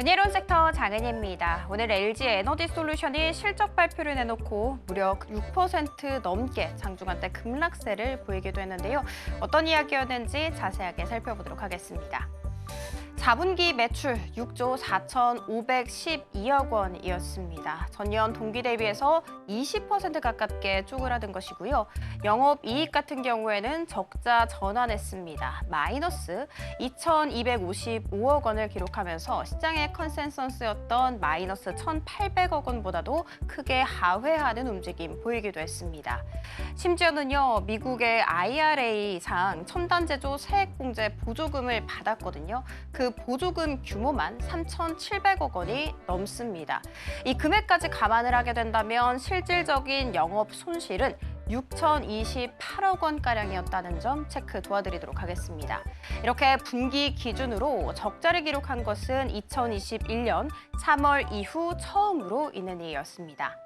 은혜로운 섹터 장은희입니다. 오늘 LG 에너지 솔루션이 실적 발표를 내놓고 무려 6% 넘게 장중한 때 급락세를 보이기도 했는데요. 어떤 이야기였는지 자세하게 살펴보도록 하겠습니다. 4분기 매출 6조 4,512억 원이었습니다. 전년 동기 대비해서 20% 가깝게 쪼그라든 것이고요. 영업이익 같은 경우에는 적자 전환했습니다. 마이너스 2,255억 원을 기록하면서 시장의 컨센서스였던 마이너스 1,800억 원보다도 크게 하회하는 움직임 보이기도 했습니다. 심지어는요, 미국의 IRA상 첨단제조 세액공제 보조금을 받았거든요. 그 보조금 규모만 3,700억 원이 넘습니다. 이 금액까지 감안을 하게 된다면 실질적인 영업 손실은 6,028억 원가량이었다는 점 체크 도와드리도록 하겠습니다. 이렇게 분기 기준으로 적자를 기록한 것은 2021년 3월 이후 처음으로 있는 일이었습니다.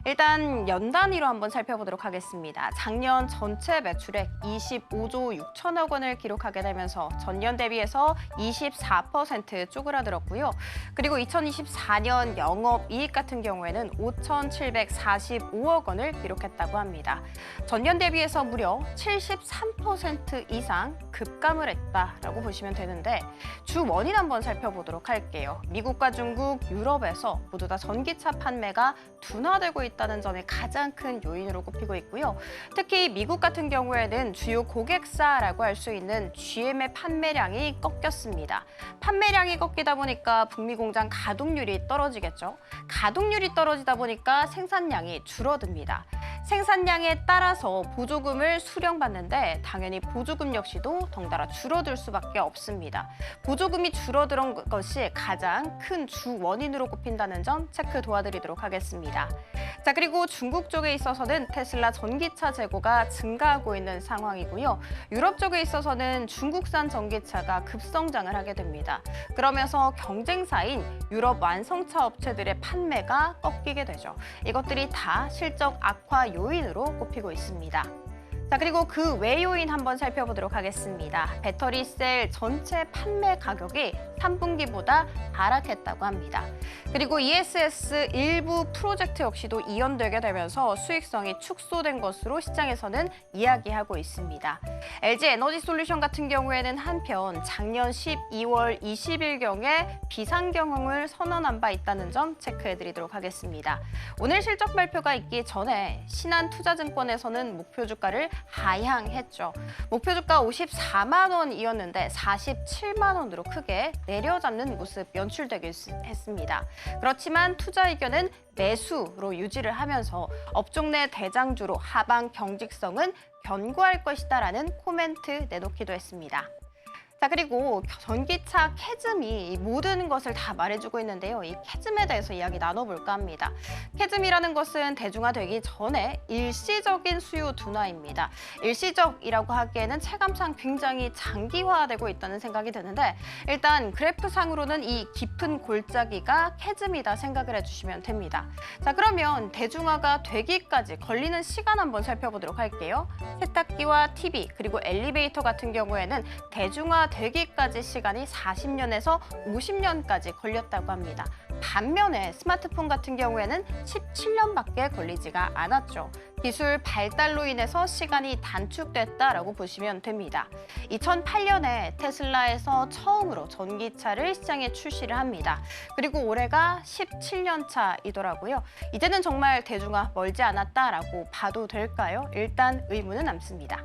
일단 연 단위로 한번 살펴보도록 하겠습니다. 작년 전체 매출액 25조 6천억 원을 기록하게 되면서 전년 대비해서 24% 쪼그라들었고요. 그리고 2024년 영업이익 같은 경우에는 5,745억 원을 기록했다고 합니다. 전년 대비해서 무려 73% 이상 급감을 했다라고 보시면 되는데 주 원인 한번 살펴보도록 할게요. 미국과 중국, 유럽에서 모두 다 전기차 판매가 둔화되고 있다는 점이 가장 큰 요인으로 꼽히고 있고요. 특히 미국 같은 경우에는 주요 고객사라고 할 수 있는 GM의 판매량이 꺾였습니다. 판매량이 꺾이다 보니까 북미 공장 가동률이 떨어지겠죠. 가동률이 떨어지다 보니까 생산량이 줄어듭니다. 생산량에 따라서 보조금을 수령받는데 당연히 보조금 역시도 덩달아 줄어들 수밖에 없습니다. 보조금이 줄어든 것이 가장 큰 주 원인으로 꼽힌다는 점 체크 도와드리도록 하겠습니다. 자, 그리고 중국 쪽에 있어서는 테슬라 전기차 재고가 증가하고 있는 상황이고요. 유럽 쪽에 있어서는 중국산 전기차가 급성장을 하게 됩니다. 그러면서 경쟁사인 유럽 완성차 업체들의 판매가 꺾이게 되죠. 이것들이 다 실적 악화 요인으로 꼽히고 있습니다. 자, 그리고 그 외 요인 한번 살펴보도록 하겠습니다. 배터리 셀 전체 판매 가격이 3분기보다 하락했다고 합니다. 그리고 ESS 일부 프로젝트 역시도 이연되게 되면서 수익성이 축소된 것으로 시장에서는 이야기하고 있습니다. LG 에너지 솔루션 같은 경우에는 한편 작년 12월 20일경에 비상경영을 선언한 바 있다는 점 체크해드리도록 하겠습니다. 오늘 실적 발표가 있기 전에 신한투자증권에서는 목표 주가를 하향했죠. 목표 주가 54만 원이었는데 47만 원으로 크게 내려잡는 모습 연출되기 했습니다. 그렇지만 투자 의견은 매수로 유지를 하면서 업종 내 대장주로 하방 경직성은 견고할 것이다라는 코멘트 내놓기도 했습니다. 자, 그리고 전기차 캐즘이 모든 것을 다 말해주고 있는데요. 이 캐즘에 대해서 이야기 나눠볼까 합니다. 캐즘이라는 것은 대중화되기 전에 일시적인 수요 둔화입니다. 일시적이라고 하기에는 체감상 굉장히 장기화되고 있다는 생각이 드는데 일단 그래프상으로는 이 깊은 골짜기가 캐즘이다 생각을 해주시면 됩니다. 자, 그러면 대중화가 되기까지 걸리는 시간 한번 살펴보도록 할게요. 세탁기와 TV 그리고 엘리베이터 같은 경우에는 대중화 되기까지 시간이 40년에서 50년까지 걸렸다고 합니다. 반면에 스마트폰 같은 경우에는 17년밖에 걸리지가 않았죠. 기술 발달로 인해서 시간이 단축됐다라고 보시면 됩니다. 2008년에 테슬라에서 처음으로 전기차를 시장에 출시를 합니다. 그리고 올해가 17년 차이더라고요. 이제는 정말 대중화 멀지 않았다라고 봐도 될까요? 일단 의문은 남습니다.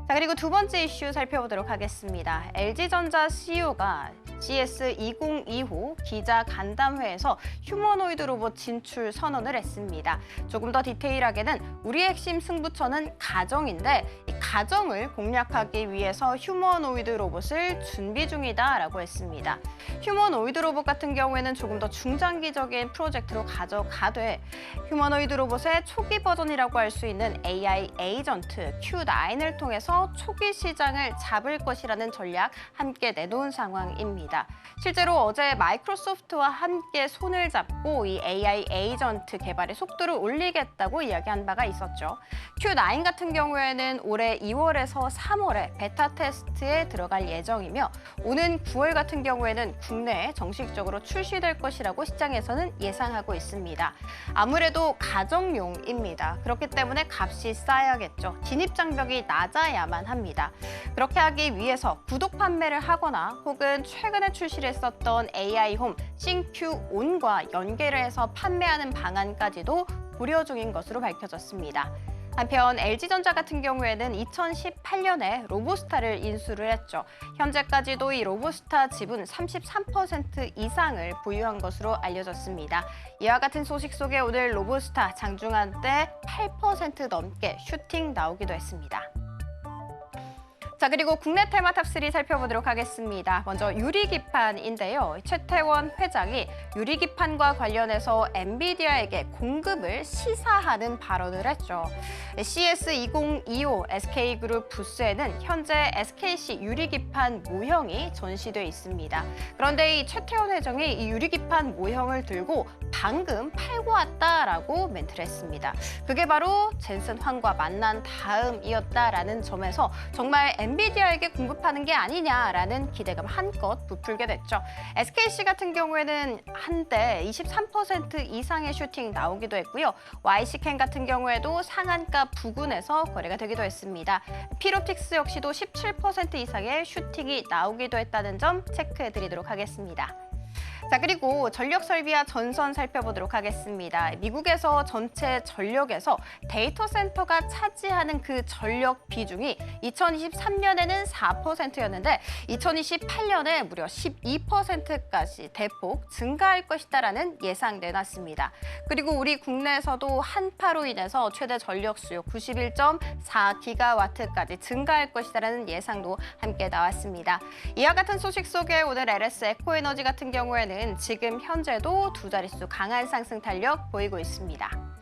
자, 그리고 두 번째 이슈 살펴보도록 하겠습니다. LG전자 CEO가 CS2025 기자 간담회에서 휴머노이드 로봇 진출 선언을 했습니다. 조금 더 디테일하게는 우리의 핵심 승부처는 가정인데 이 가정을 공략하기 위해서 휴머노이드 로봇을 준비 중이다라고 했습니다. 휴머노이드 로봇 같은 경우에는 조금 더 중장기적인 프로젝트로 가져가되 휴머노이드 로봇의 초기 버전이라고 할 수 있는 AI 에이전트 Q9을 통해서 초기 시장을 잡을 것이라는 전략 함께 내놓은 상황입니다. 있습니다. 실제로 어제 마이크로소프트와 함께 손을 잡고 이 AI 에이전트 개발의 속도를 올리겠다고 이야기한 바가 있었죠. Q9 같은 경우에는 올해 2월에서 3월에 베타 테스트에 들어갈 예정이며 오는 9월 같은 경우에는 국내에 정식적으로 출시될 것이라고 시장에서는 예상하고 있습니다. 아무래도 가정용입니다. 그렇기 때문에 값이 싸야겠죠. 진입 장벽이 낮아야만 합니다. 그렇게 하기 위해서 구독 판매를 하거나 혹은 최근에 출시를 했었던 AI홈 싱큐온과 연계를 해서 판매하는 방안까지도 고려 중인 것으로 밝혀졌습니다. 한편 LG전자 같은 경우에는 2018년에 로보스타를 인수를 했죠. 현재까지도 이 로보스타 지분 33% 이상을 보유한 것으로 알려졌습니다. 이와 같은 소식 속에 오늘 로보스타 장중한때 8% 넘게 슈팅 나오기도 했습니다. 자, 그리고 국내 테마 탑3 살펴보도록 하겠습니다. 먼저 유리기판인데요. 최태원 회장이 유리기판과 관련해서 엔비디아에게 공급을 시사하는 발언을 했죠. CS2025 SK그룹 부스에는 현재 SKC 유리기판 모형이 전시돼 있습니다. 그런데 이 최태원 회장이 이 유리기판 모형을 들고 방금 팔고 왔다라고 멘트를 했습니다. 그게 바로 젠슨 황과 만난 다음이었다라는 점에서 정말 엔비디아에게 공급하는 게 아니냐라는 기대감 한껏 부풀게 됐죠. SKC 같은 경우에는 한때 23% 이상의 슈팅 나오기도 했고요. YC캔 같은 경우에도 상한가 부근에서 거래가 되기도 했습니다. 피로틱스 역시도 17% 이상의 슈팅이 나오기도 했다는 점 체크해드리도록 하겠습니다. 자, 그리고 전력 설비와 전선 살펴보도록 하겠습니다. 미국에서 전체 전력에서 데이터 센터가 차지하는 그 전력 비중이 2023년에는 4%였는데 2028년에 무려 12%까지 대폭 증가할 것이다라는 예상 내놨습니다. 그리고 우리 국내에서도 한파로 인해서 최대 전력 수요 91.4기가와트까지 증가할 것이다라는 예상도 함께 나왔습니다. 이와 같은 소식 속에 오늘 LS 에코에너지 같은 경우에는 지금 현재도 두 자릿수 강한 상승 탄력 보이고 있습니다.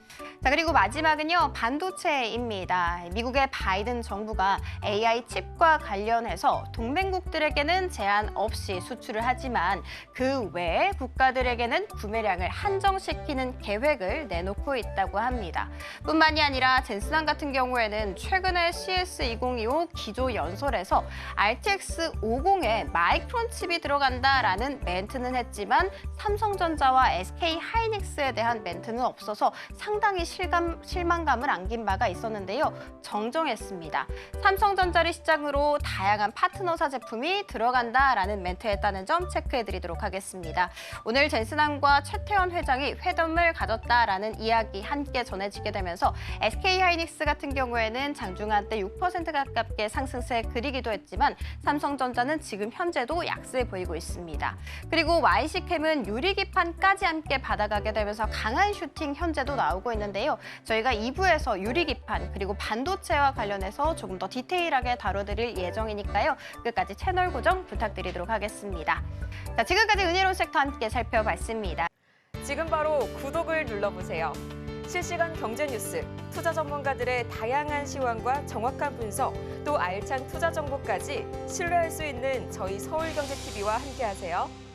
자, 그리고 마지막은요, 반도체입니다. 미국의 바이든 정부가 AI 칩과 관련해서 동맹국들에게는 제한 없이 수출을 하지만 그 외에 국가들에게는 구매량을 한정시키는 계획을 내놓고 있다고 합니다. 뿐만이 아니라 젠슨항 같은 경우에는 최근에 CS2025 기조 연설에서 RTX 50에 마이크론 칩이 들어간다라는 멘트는 했지만 삼성전자와 SK 하이닉스에 대한 멘트는 없어서 상당히 실망감을 안긴 바가 있었는데요. 정정했습니다. 삼성전자를 시작으로 다양한 파트너사 제품이 들어간다라는 멘트였다는 점 체크해드리도록 하겠습니다. 오늘 젠슨항과 최태원 회장이 회담을 가졌다라는 이야기 함께 전해지게 되면서 SK하이닉스 같은 경우에는 장중한 때 6% 가깝게 상승세 그리기도 했지만 삼성전자는 지금 현재도 약세 보이고 있습니다. 그리고 YC캠은 유리기판까지 함께 받아가게 되면서 강한 슈팅 현재도 나오고 있는데요. 저희가 2부에서 유리기판 그리고 반도체와 관련해서 조금 더 디테일하게 다뤄드릴 예정이니까요. 끝까지 채널 고정 부탁드리도록 하겠습니다. 자, 지금까지 은혜로운 섹터 함께 살펴봤습니다. 지금 바로 구독을 눌러보세요. 실시간 경제 뉴스, 투자 전문가들의 다양한 시황과 정확한 분석, 또 알찬 투자 정보까지 신뢰할 수 있는 저희 서울경제TV와 함께하세요.